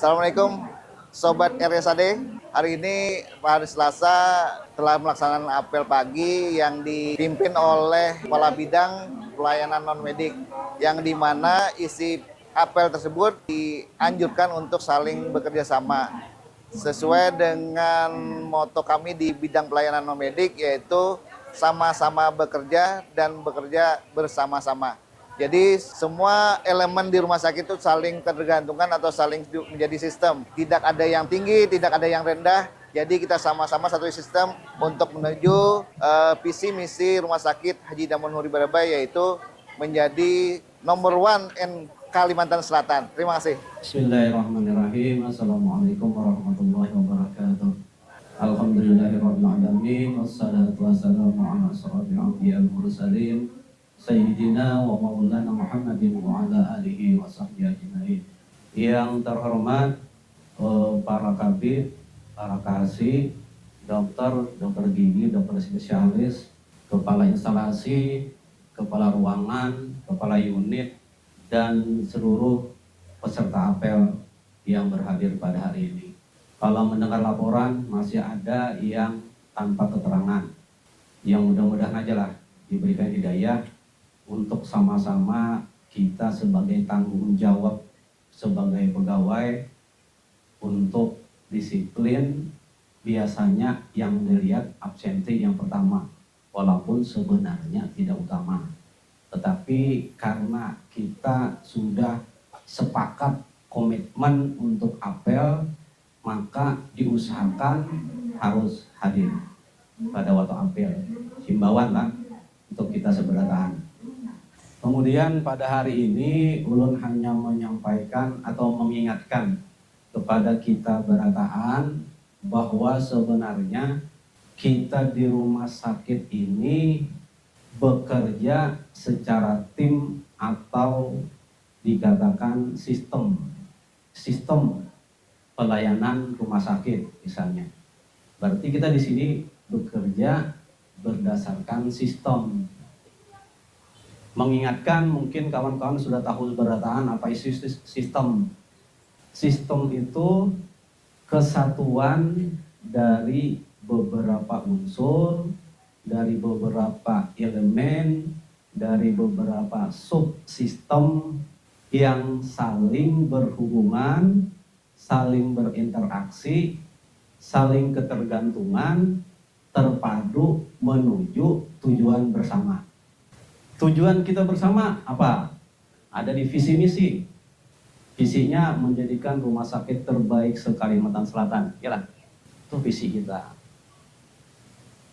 Assalamualaikum Sobat RSAD. Hari ini hari Selasa telah melaksanakan apel pagi yang dipimpin oleh Kepala Bidang Pelayanan Non-Medik, yang dimana isi apel tersebut dianjurkan untuk saling bekerja sama sesuai dengan moto kami di bidang pelayanan non-medik, yaitu sama-sama bekerja dan bekerja bersama-sama. Jadi semua elemen di rumah sakit itu saling tergantungkan atau saling menjadi sistem. Tidak ada yang tinggi, tidak ada yang rendah. Jadi kita sama-sama satu sistem untuk menuju visi misi Rumah Sakit Haji Damanhuri Barabai, yaitu menjadi nomor 1 in Kalimantan Selatan. Terima kasih. Bismillahirrahmanirrahim. Assalamualaikum warahmatullahi wabarakatuh. Alhamdulillahirabbil alamin, wassalatu wassalamu ala asyrofil anbiya'il mursalin sayyidina wa maulana Muhammadin wa ala alihi wa sahbihi ajmain. Yang terhormat para kabid, para kasih, dokter gigi, dokter spesialis, kepala instalasi, kepala ruangan, kepala unit, dan seluruh peserta apel yang berhadir pada hari ini. Kalau mendengar laporan masih ada yang tanpa keterangan, yang mudah-mudahan aja lah diberikan hidayah untuk sama-sama kita sebagai tanggung jawab sebagai pegawai untuk disiplin. Biasanya yang dilihat absensi yang pertama, walaupun sebenarnya tidak utama. Tetapi karena kita sudah sepakat komitmen untuk apel, maka diusahakan harus hadir pada waktu apel. Himbauan lah untuk kita seberatahan. Kemudian pada hari ini ulun hanya menyampaikan atau mengingatkan kepada kita berataan bahwa sebenarnya kita di rumah sakit ini bekerja secara tim atau dikatakan sistem pelayanan rumah sakit misalnya. Berarti kita di sini bekerja berdasarkan sistem. Mengingatkan, mungkin kawan-kawan sudah tahu berataan apa isi sistem. Sistem itu kesatuan dari beberapa unsur, dari beberapa elemen, dari beberapa subsistem yang saling berhubungan, saling berinteraksi, saling ketergantungan, terpadu menuju tujuan bersama. Tujuan kita bersama apa? Ada di visi misi. Visinya menjadikan rumah sakit terbaik se-Kalimantan Selatan. Yalah, itu visi kita.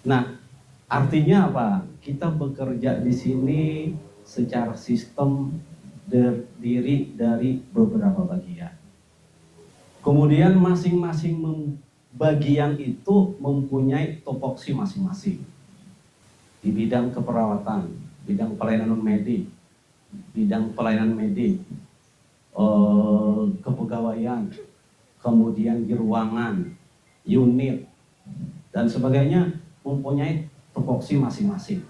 Nah, artinya apa? Kita bekerja di sini secara sistem terdiri dari beberapa bagian. Kemudian masing-masing bagian itu mempunyai topoksi masing-masing. Di bidang keperawatan, bidang pelayanan non-medik, bidang pelayanan medik, kepegawaian, kemudian di ruangan, unit, dan sebagainya mempunyai topoksi masing-masing.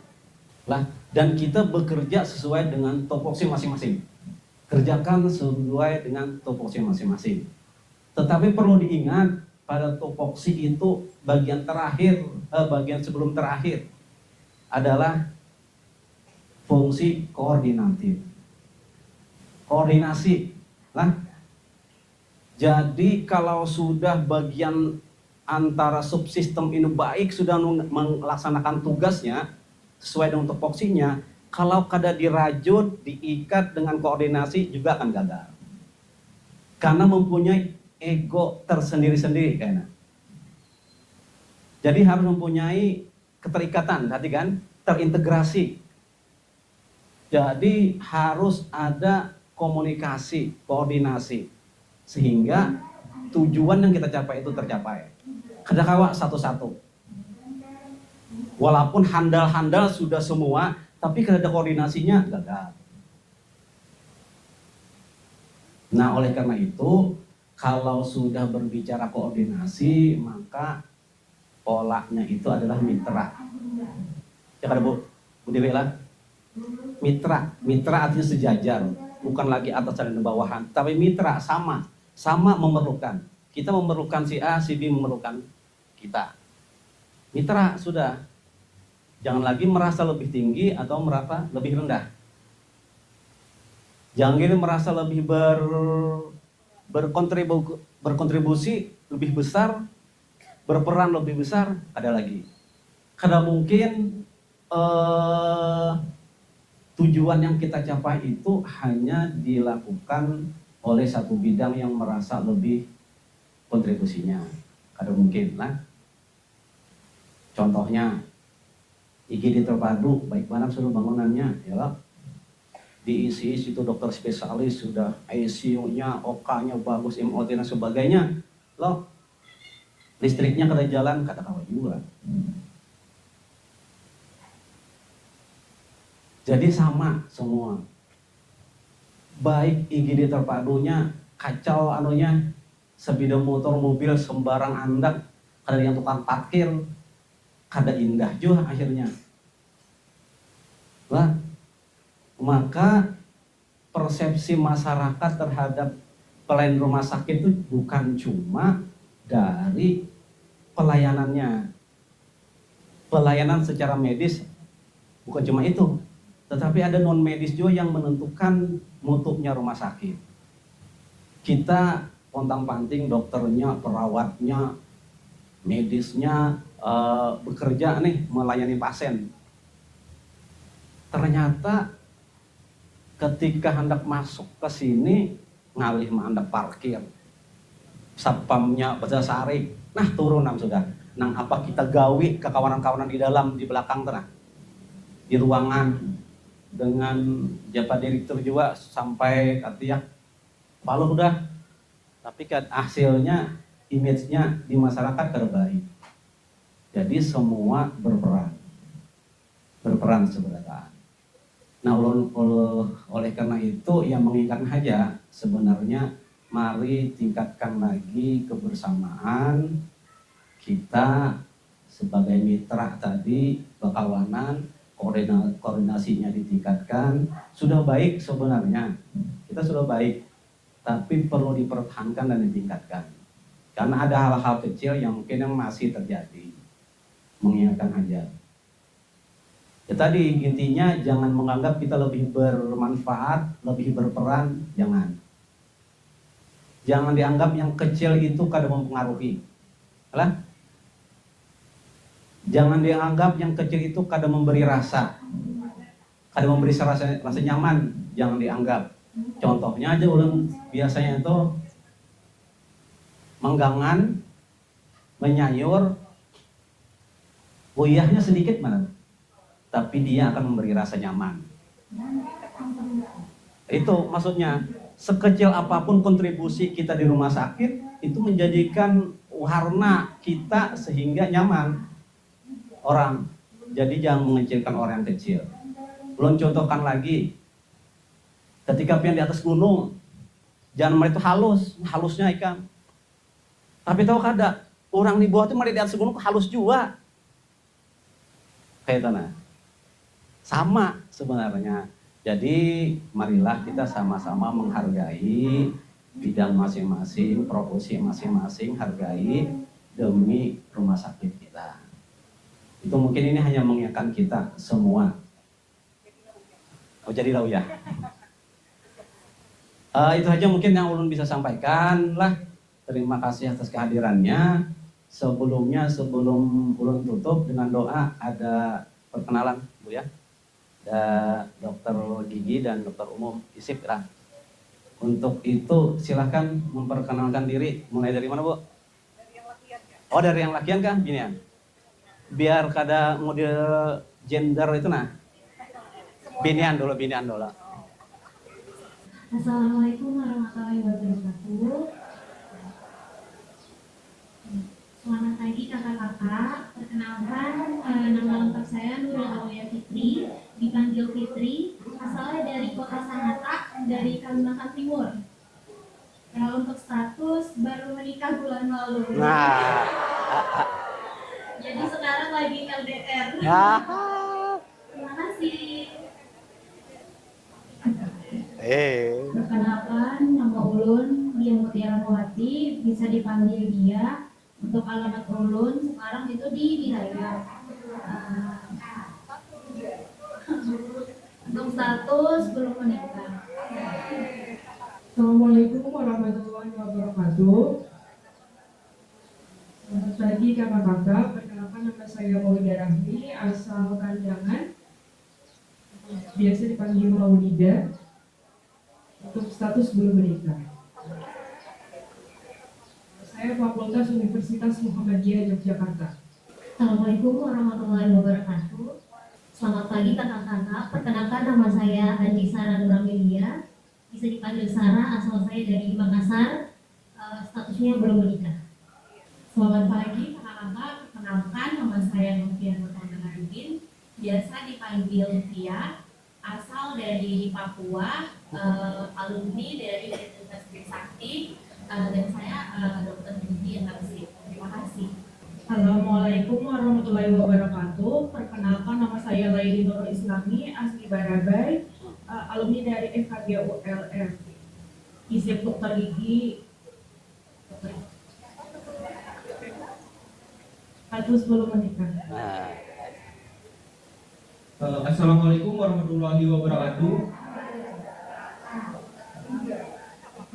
Dan kita bekerja sesuai dengan topoksi masing-masing. Kerjakan sesuai dengan topoksi masing-masing. Tetapi perlu diingat, pada topoksi itu bagian terakhir, bagian sebelum terakhir adalah fungsi koordinatif. Koordinasi. Jadi kalau sudah bagian antara subsistem ini baik, sudah melaksanakan tugasnya sesuai dengan topoksinya, kalau kada dirajut, diikat dengan koordinasi juga akan gagal. Karena mempunyai ego tersendiri-sendiri kayaknya. Jadi harus mempunyai keterikatan, tadi kan, terintegrasi. Jadi harus ada komunikasi, koordinasi, sehingga tujuan yang kita capai itu tercapai. Kadang-kadang satu-satu. Walaupun handal-handal sudah semua, tapi kalau ada koordinasinya gagal. Nah, oleh karena itu, kalau sudah berbicara koordinasi, maka polanya itu adalah mitra. Ya kan Bu Dewi lah? Mitra artinya sejajar, bukan lagi atasan dan bawahan, tapi mitra sama sama memerlukan. Kita memerlukan si A, si B memerlukan kita. Mitra sudah. Jangan lagi merasa lebih tinggi atau merasa lebih rendah. Jangan gini merasa lebih berkontribusi lebih besar, berperan lebih besar. Ada lagi. Karena mungkin tujuan yang kita capai itu hanya dilakukan oleh satu bidang yang merasa lebih kontribusinya. Ada mungkin lah. Contohnya IGD terpadu, baik mana seluruh bangunannya, ya. Diisi situ dokter spesialis, sudah ICU-nya, OK-nya bagus, MOT dan sebagainya. Loh, listriknya kada jalan, kata kawan juga. Jadi sama semua. Baik IGD terpadunya, kacau anunya, sepeda motor, mobil sembarang andak, kada yang tukang parkir, kada indah juga akhirnya. Lah, maka persepsi masyarakat terhadap pelayanan rumah sakit itu bukan cuma dari pelayanannya. Pelayanan secara medis bukan cuma itu, tetapi ada non medis juga yang menentukan mutunya rumah sakit. Kita pontang-panting dokternya, perawatnya, medisnya bekerja nih melayani pasien. Ternyata ketika hendak masuk ke sini ngalih hendak parkir, satpamnya baca sarik, nah turun sudah. Nang apa kita gawi ke kawanan-kawanan di dalam, di belakang tenang, di ruangan dengan jabat direktur juga sampai katanya palu udah, tapi kan hasilnya image-nya di masyarakat terbaik. Jadi semua berperan sebenarnya. Nah, oleh karena itu yang mengingatkan aja sebenarnya mari tingkatkan lagi kebersamaan kita sebagai mitra tadi, perkawanan, koordinasinya ditingkatkan. Sudah baik sebenarnya, kita sudah baik, tapi perlu dipertahankan dan ditingkatkan. Karena ada hal-hal kecil yang mungkin yang masih terjadi. Mengingatkan aja. Ya tadi intinya jangan menganggap kita lebih bermanfaat, lebih berperan, jangan. Jangan dianggap yang kecil itu kada mempengaruhi. Alah? Jangan dianggap yang kecil itu kada memberi rasa. Kada memberi rasa nyaman, jangan dianggap. Contohnya aja ulun biasanya itu menggangan, menyayur, uyahnya sedikit mana, tapi dia akan memberi rasa nyaman. Itu maksudnya, sekecil apapun kontribusi kita di rumah sakit, itu menjadikan warna kita sehingga nyaman orang. Jadi jangan mengecilkan orang yang kecil. Belum contohkan lagi, ketika pian di atas gunung, jangan itu halusnya ikan. Tapi tahu kada, orang di bawah itu mari di atas gunung halus juga. Kayak tanah. Sama sebenarnya. Jadi marilah kita sama-sama menghargai bidang masing-masing, profesi masing-masing, hargai demi rumah sakit kita. Itu mungkin ini hanya mengingatkan kita semua. Oh jadi tahu ya. Itu aja mungkin yang ulun bisa sampaikan lah. Terima kasih atas kehadirannya. Sebelum ulun tutup dengan doa, ada perkenalan Bu ya. Ada dokter gigi dan dokter umum isip lah. Untuk itu silahkan memperkenalkan diri. Mulai dari mana Bu? Dari yang lakian ya. Oh dari yang lakian kah? Gini ya. Biar kada model gender itu nah. Binian dulu. Assalamualaikum warahmatullahi wabarakatuh. Selamat pagi kakak-kakak. Perkenalkan, nama lengkap saya Nurul Awaya Fitri, dipanggil Fitri, asalnya dari Kota Sangatta, dari Kalimantan Timur. Nah, untuk status baru menikah bulan lalu. Nah. Jadi sekarang lagi LDR. Terima kasih. Perkenalkan, nama ulun Dia Mutiara Nuhati, bisa dipanggil dia. Untuk alamat ulun sekarang itu di wilayah. Untuk status belum menikah. Assalamualaikum warahmatullahi wabarakatuh. Selamat pagi kakak-kakak, perkenalkan nama saya Maulida Rahmi, asal Kandangan, biasa dipanggil Maulida. Untuk status belum menikah. Saya Fakultas Universitas Muhammadiyah Yogyakarta. Assalamualaikum warahmatullahi wabarakatuh. Selamat pagi kakak-kakak, perkenalkan nama saya Andi Sarah Nuramelia, bisa dipanggil Sarah, asal saya dari Makassar, statusnya belum menikah. Selamat pagi kakak-kakak, perkenalkan nama saya Novian Nurmawardin, biasa dipanggil Tia, asal dari Papua, alumni dari Universitas Trisakti, dan saya dokter gigi Persib. Terima kasih. Assalamualaikum warahmatullahi wabarakatuh. Perkenalkan nama saya Laili Nurul Islami, asli Barabai, alumni dari FKG ULM. Isip dokter gigi. Status belum menikah. Assalamualaikum warahmatullahi wabarakatuh.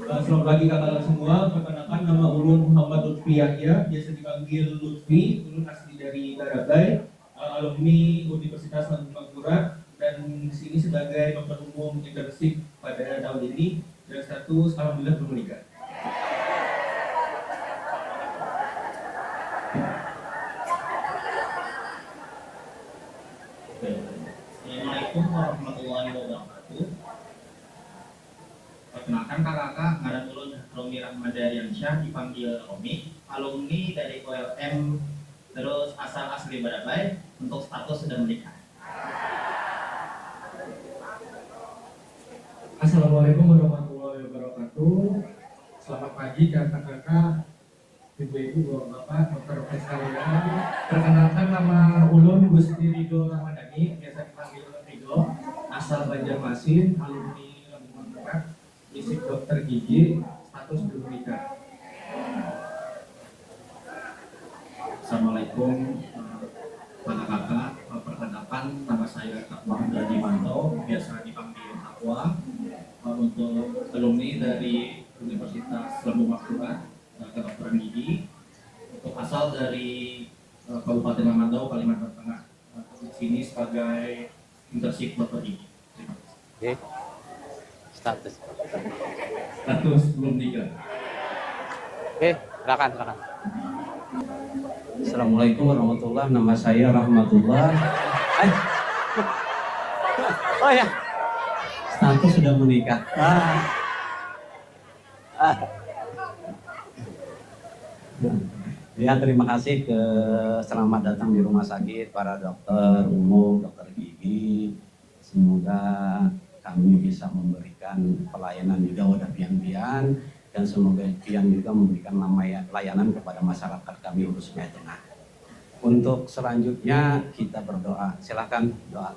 Selamat pagi kakak semua. Perkenalkan nama ulun Muhammad Lutfi Yahya, biasa dipanggil Lutfi. Ulun asli dari Barabai, alumni Universitas Lambung Mangkurat, dan di sini sebagai dokter umum internship pada tahun ini, dan status alhamdulillah belum menikah. Assalamualaikum warahmatullahi wabarakatuh. Perkenalkan kakak, ngaran ulun Romi Rahmadariansyah, dipanggil Romi, alumni dari ULM, terus asal asli Barabai, untuk status sudah menikah. Assalamualaikum warahmatullahi wabarakatuh. Selamat pagi kakak-kakak, ibu-ibu, bapak, dokter sekalian. Perkenalkan nama ulun Gusti Ridho Ramadhani, biasa dipanggil Ridho, asal Banjarmasin, alumni Lambung Mangkurat, fisik dokter gigi, status belum menikah. Assalamualaikum kakak-kakak, perkenalkan nama saya Kak Muhammad Dimanto, biasa dipanggil Aqua, untuk alumni dari Universitas Lambung Mangkurat, kedokteran gigi, untuk asal dari Kabupaten Mamandau, Kalimantan Tengah. Di sini sebagai internship dokter gigi. Terima kasih. Status. Status belum nikah. Silakan. Assalamualaikum warahmatullahi wabarakatuh. Nama saya Rahmatullah. Oh ya. Status sudah menikah. Ya, terima kasih selamat datang di rumah sakit para dokter umum, dokter gigi. Semoga kami bisa memberikan pelayanan juga kepada pian-pian, dan semoga pian juga memberikan layanan kepada masyarakat kami khususnya Tengah. Untuk selanjutnya kita berdoa. Silakan doa.